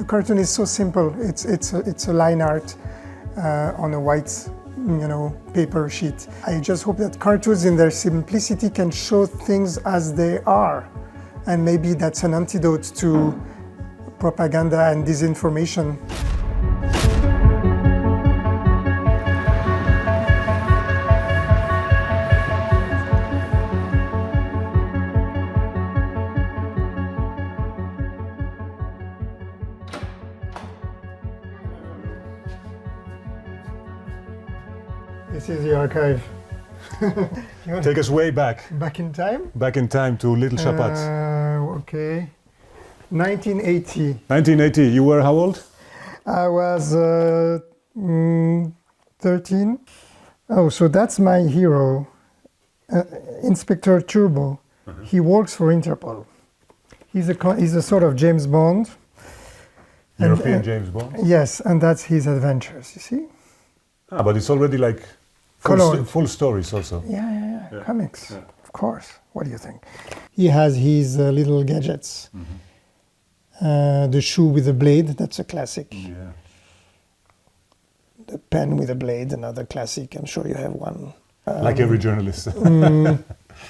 A cartoon is so simple. It's a line art on a white, paper sheet. I just hope that cartoons in their simplicity can show things as they are. And maybe that's an antidote to propaganda and disinformation. This is the archive. Take us way back. Back in time? Back in time to Little Shappat. Okay. 1980. 1980. You were how old? I was 13. Oh, so that's my hero, Inspector Turbo. Uh-huh. He works for Interpol. He's a sort of James Bond. European James Bond? Yes, and that's his adventures, you see? But it's already like full stories also. Yeah. Comics, of course. What do you think? He has his little gadgets. Mm-hmm. The shoe with the blade, that's a classic. Yeah. The pen with a blade, another classic. I'm sure you have one. Like every journalist. The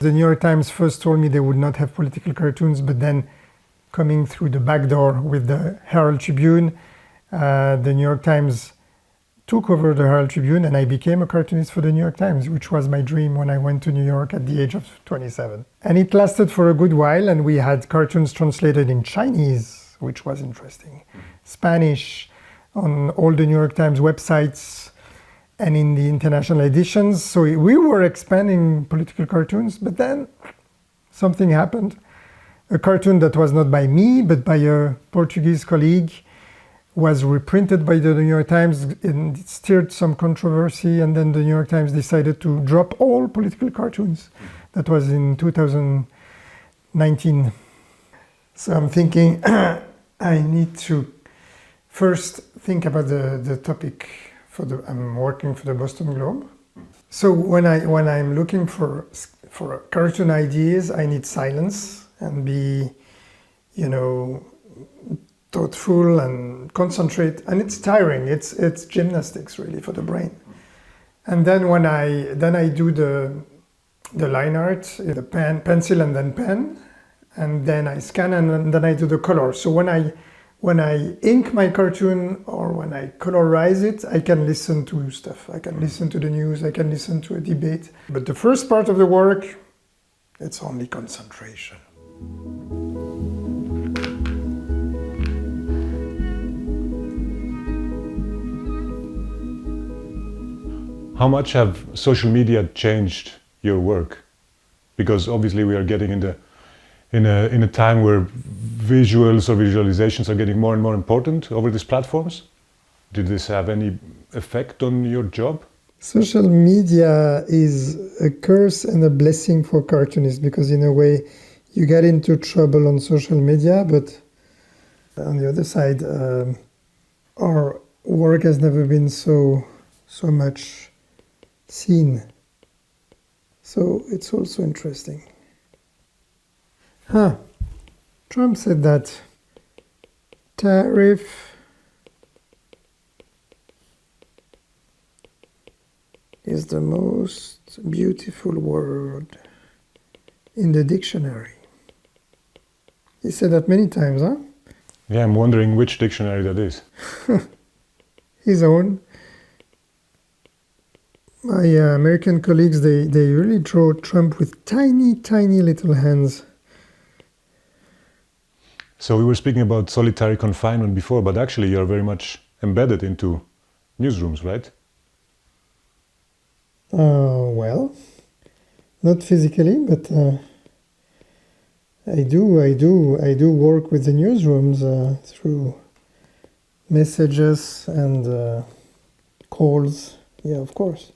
New York Times first told me they would not have political cartoons, but then coming through the back door with the Herald Tribune, the New York Times took over the Herald Tribune, and I became a cartoonist for the New York Times, which was my dream when I went to New York at the age of 27. And it lasted for a good while, and we had cartoons translated in Chinese, which was interesting, Spanish, on all the New York Times websites, and in the international editions. So we were expanding political cartoons, but then something happened. A cartoon that was not by me, but by a Portuguese colleague, was reprinted by the New York Times, and it stirred some controversy, and then the New York Times decided to drop all political cartoons. That was in 2019. So I'm thinking I need to first think about the topic I'm working for the Boston Globe. So when I'm looking for cartoon ideas, I need silence and be, thoughtful and concentrate, and it's tiring. It's gymnastics really for the brain. And then when I do the line art, the pencil and then pen, and then I scan and then I do the color. So when I ink my cartoon or when I colorize it, I can listen to stuff. I can listen to the news. I can listen to a debate. But the first part of the work, it's only concentration. How much have social media changed your work? Because obviously we are getting in a time where visuals or visualizations are getting more and more important over these platforms. Did this have any effect on your job? Social media is a curse and a blessing for cartoonists, because in a way you get into trouble on social media, but on the other side, our work has never been so much seen. So it's also interesting. Trump said that tariff is the most beautiful word in the dictionary. He said that many times, huh? Yeah, I'm wondering which dictionary that is. His own. My American colleagues, they really draw Trump with tiny, tiny little hands. So we were speaking about solitary confinement before, but actually you're very much embedded into newsrooms, right? Well, not physically, but I do work with the newsrooms through messages and calls. Yeah, of course.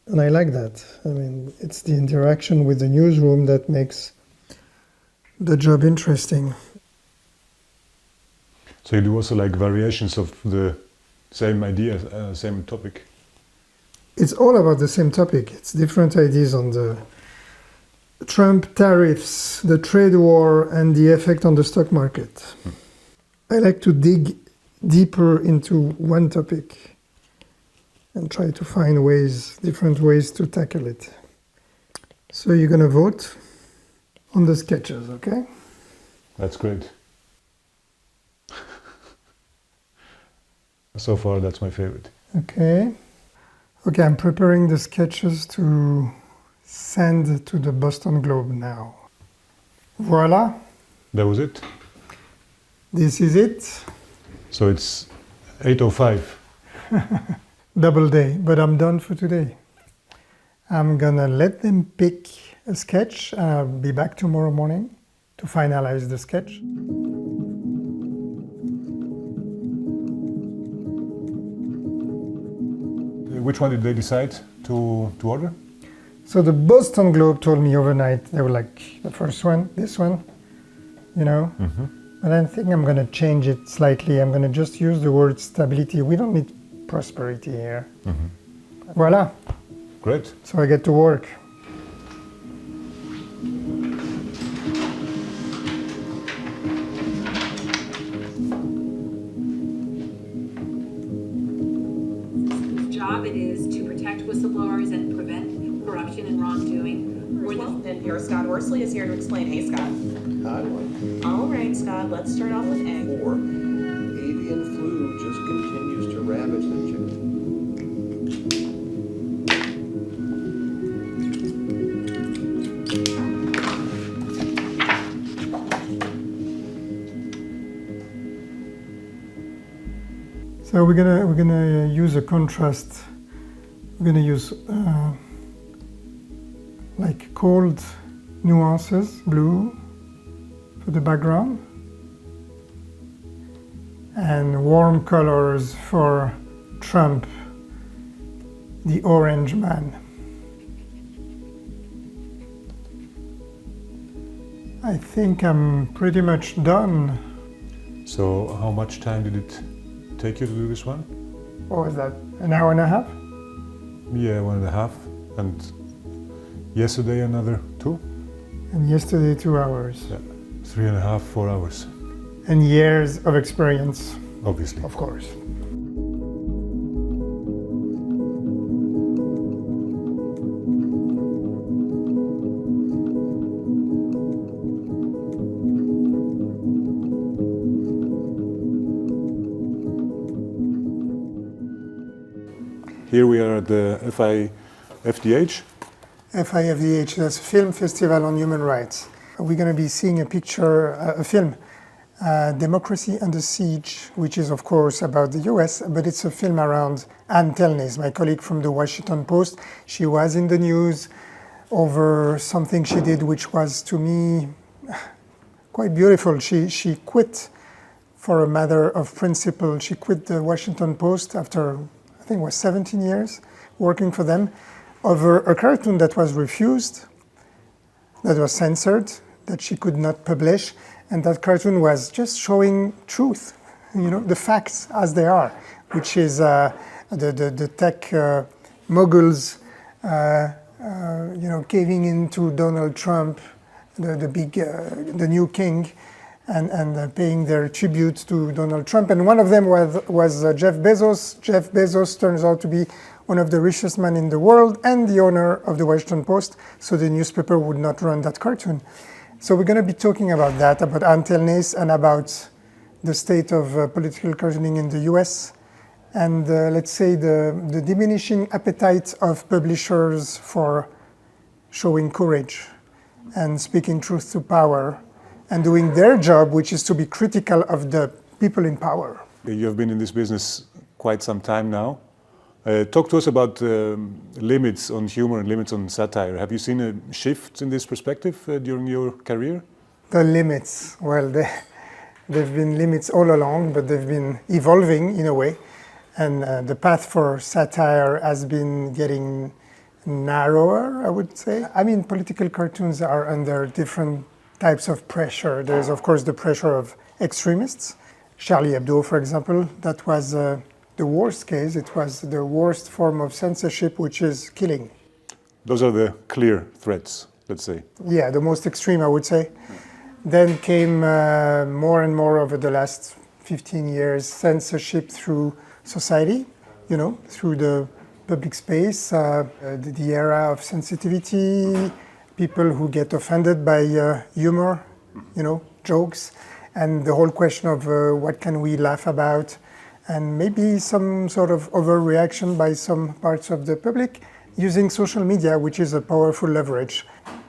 And I like that. I mean, it's the interaction with the newsroom that makes the job interesting. So you do also like variations of the same idea, same topic? It's all about the same topic. It's different ideas on the Trump tariffs, the trade war, and the effect on the stock market. I like to dig deeper into one topic and try to find different ways to tackle it. So you're going to vote on the sketches, okay? That's great. So far, that's my favorite. Okay, I'm preparing the sketches to send to the Boston Globe now. Voila. That was it? This is it. So it's 8:05. Double day, but I'm done for today. I'm gonna let them pick a sketch. I'll be back tomorrow morning to finalize the sketch. Which one did they decide to order? So the Boston Globe told me overnight, they were like, the first one, this one, you know? Mm-hmm. But I think I'm gonna change it slightly. I'm gonna just use the word stability. We don't need prosperity here. Mm-hmm. Voila. Great. So I get to work. Job it is to protect whistleblowers and prevent corruption and wrongdoing. NPR Scott Orsley is here to explain. Hey, Scott. Hi, Mike. All right, Scott, let's start off with A. 4. Avian flu just continues to ravage the chicken. So we're gonna use a contrast. We're gonna use like cold nuances, blue for the background, and warm colors for Trump, the orange man. I think I'm pretty much done. So how much time did it take you to do this one? What was that, an hour and a half? Yeah, 1.5. And yesterday another 2? And yesterday 2 hours. Yeah, 3.5, 4 hours. And years of experience, Obviously. of course. Here we are at the FIFDH. FIFDH, that's Film Festival on Human Rights. We're going to be seeing a film, Democracy Under Siege, which is of course about the US, but it's a film around Ann Telnes, my colleague from the Washington Post. She was in the news over something she did, which was to me quite beautiful. She quit for a matter of principle. She quit the Washington Post after, I think it was 17 years working for them, over a cartoon that was refused, that was censored, that she could not publish, and that cartoon was just showing truth, the facts as they are, which is the tech moguls, caving into Donald Trump, the new king, and paying their tribute to Donald Trump. And one of them was Jeff Bezos. Jeff Bezos turns out to be one of the richest men in the world and the owner of the Washington Post, so the newspaper would not run that cartoon. So we're going to be talking about that, about Ann Telnes, and about the state of political cartooning in the US, and let's say the diminishing appetite of publishers for showing courage and speaking truth to power and doing their job, which is to be critical of the people in power. You have been in this business quite some time now. Talk to us about limits on humor and limits on satire. Have you seen a shift in this perspective during your career? The limits, well, there have been limits all along, but they've been evolving in a way. And the path for satire has been getting narrower, I would say. I mean, political cartoons are under different types of pressure. There's, of course, the pressure of extremists. Charlie Hebdo, for example, that was the worst case. It was the worst form of censorship, which is killing. Those are the clear threats, let's say. Yeah, the most extreme, I would say. Then came more and more over the last 15 years, censorship through society, through the public space, the era of sensitivity, people who get offended by humor, jokes, and the whole question of what can we laugh about, and maybe some sort of overreaction by some parts of the public using social media, which is a powerful leverage.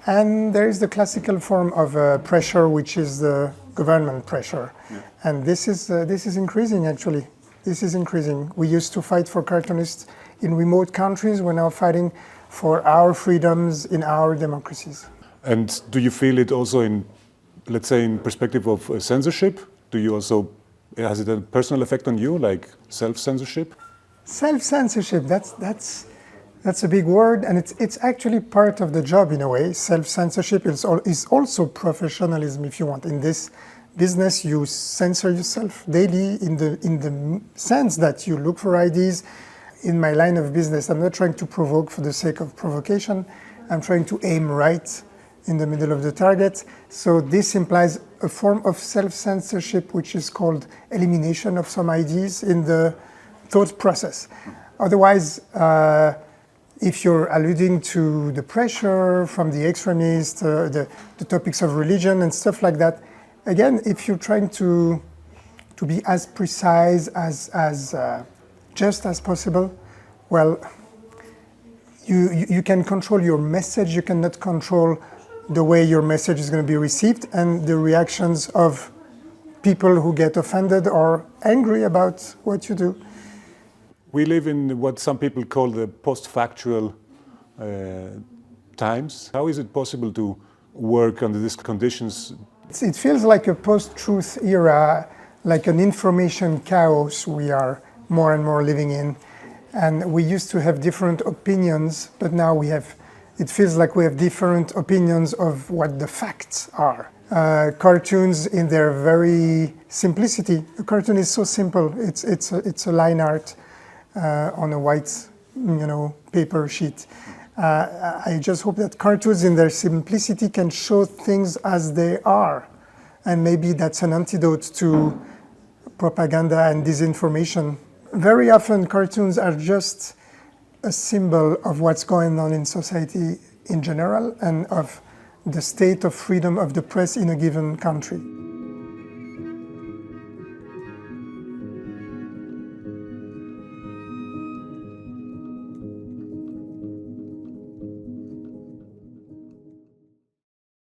And there is the classical form of pressure, which is the government pressure. Yeah. And this is increasing, actually. This is increasing. We used to fight for cartoonists in remote countries. We're now fighting for our freedoms in our democracies. And do you feel it also in, let's say, in perspective of censorship? Has it a personal effect on you, like self-censorship? Self-censorship, that's a big word, and it's actually part of the job in a way. Self-censorship is also professionalism, if you want. In this business, you censor yourself daily in the sense that you look for ideas. In my line of business, I'm not trying to provoke for the sake of provocation. I'm trying to aim right in the middle of the target. So this implies a form of self-censorship, which is called elimination of some ideas in the thought process. Otherwise, if you're alluding to the pressure from the extremists, the topics of religion and stuff like that, again, if you're trying to be as precise, as just as possible, well, you can control your message, you cannot control the way your message is going to be received and the reactions of people who get offended or angry about what you do. We live in what some people call the post-factual times. How is it possible to work under these conditions? It feels like a post-truth era, like an information chaos we are more and more living in. And we used to have different opinions, but now it feels like we have different opinions of what the facts are. Cartoons in their very simplicity. A cartoon is so simple. It's a line art on a white, paper sheet. I just hope that cartoons in their simplicity can show things as they are. And maybe that's an antidote to propaganda and disinformation. Very often cartoons are just a symbol of what's going on in society in general and of the state of freedom of the press in a given country.